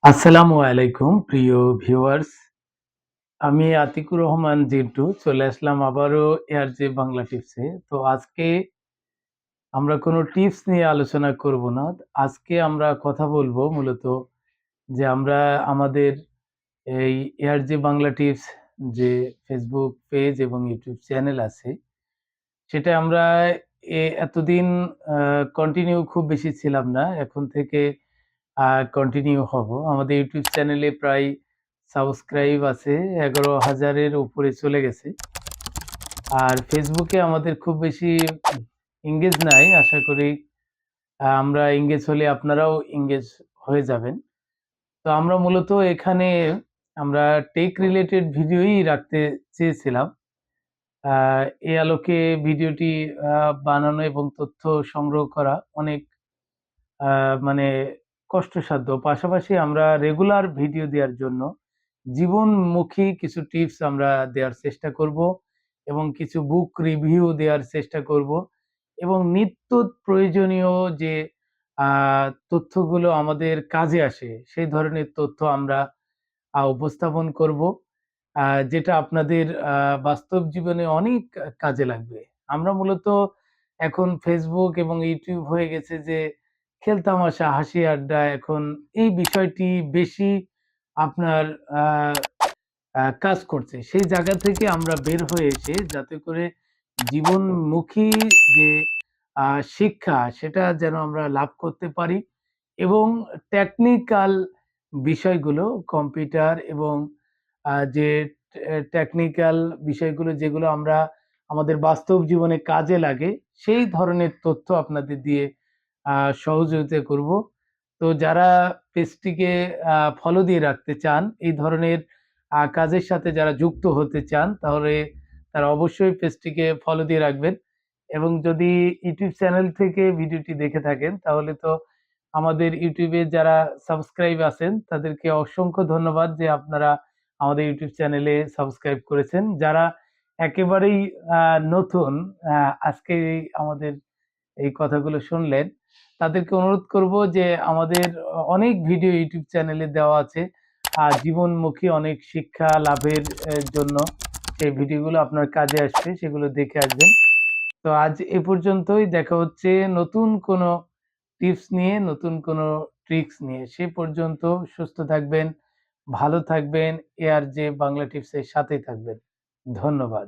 আসসালামু আলাইকুম প্রিয় ভিউয়ার্স। আমি আতিকুর রহমান জিন্টু চলে আসলাম আবারও এআরজে বাংলা টিপসে। তো আজকে আমরা কোনো টিপস নিয়ে আলোচনা করব না। আজকে আমরা কথা বলবো মূলত যে আমরা আমাদের এই এআরজে বাংলা টিপস যে ফেসবুক পেজ এবং ইউটিউব চ্যানেল আছে, সেটা আমরা এতদিন কন্টিনিউ খুব বেশি ছিলাম না। এখন থেকে কন্টিনিউ হব। আমাদের ইউটিউব চ্যানেলে প্রায় সাবস্ক্রাইব আছে ১১,০০০ এর উপরে চলে গেছে। আর ফেসবুকে আমাদের খুব বেশি এনগেজ নাই। আশা করি আমরা এনগেজ হলে আপনারাও এনগেজ হয়ে যাবেন। তো আমরা মূলত এখানে আমরা টেক রিলেটেড ভিডিওই রাখতে চেয়েছিলাম। আ এই আলোকে ভিডিওটি বানানো এবং তথ্য সংগ্রহ করা অনেক আ মানে কষ্টসাধ্য। পাশাপাশি আমরা রেগুলার ভিডিও দেওয়ার জন্য জীবনমুখী কিছু টিপস আমরা দেওয়ার চেষ্টা করব এবং কিছু বুক রিভিউ দেওয়ার চেষ্টা করব এবং নিত্য প্রয়োজনীয় যে আ তথ্যগুলো আমাদের কাজে আসে, সেই ধরনের তথ্য আমরা উপস্থাপন করব। আ যেটা আপনাদের বাস্তব জীবনে অনেক কাজে লাগবে। আমরা মূলত এখন Facebook এবং YouTube হয়ে গেছে যে খেলতামাশা, হাসি আড্ডা, এখন এই বিষয়টি বেশি আপনার আ কাজ করছে। সেই জায়গা থেকে আমরা বের হয়ে এসে যাতে করে জীবনমুখী যে আ শিক্ষা সেটা যেন আমরা লাভ করতে পারি এবং টেকনিক্যাল বিষয়গুলো কম্পিউটার এবং যে টেকনিক্যাল বিষয়গুলো যেগুলো আমরা আমাদের বাস্তব জীবনে কাজে লাগে, সেই ধরনের তথ্য আপনাদের দিয়ে সহযোগিতা করব। তো যারা পেজটিকে ফলো দিয়ে রাখতে চান, এই ধরনের কাজের সাথে যারা যুক্ত হতে চান, তাহলে তারা অবশ্যই পেজটিকে ফলো দিয়ে রাখবেন এবং যদি ইউটিউব চ্যানেল থেকে ভিডিওটি দেখে থাকেন, তাহলে তো আমাদের ইউটিউবে যারা সাবস্ক্রাইব আছেন, তাদেরকে অসংখ্য ধন্যবাদ যে আপনারা আমাদের ইউটিউব চ্যানেলে সাবস্ক্রাইব করেছেন। যারা একেবারেই আ নতুন আজকে আমাদের এই কথাগুলো শুনলেন, তাদেরকে অনুরোধ করব যে আমাদের অনেক ভিডিও ইউটিউব চ্যানেলে দেওয়া আছে। জীবনমুখী অনেক শিক্ষা লাভের জন্য সেই ভিডিওগুলো আপনার কাজে আসবে, সেগুলো দেখে আসবেন। তো আজ এ পর্যন্তই। দেখা হচ্ছে নতুন কোনো টিপস নিয়ে, নতুন কোনো ট্রিক্স নিয়ে। সে পর্যন্ত সুস্থ থাকবেন, ভালো থাকবেন, এআরজে বাংলা টিপসের সাথেই থাকবেন। ধন্যবাদ।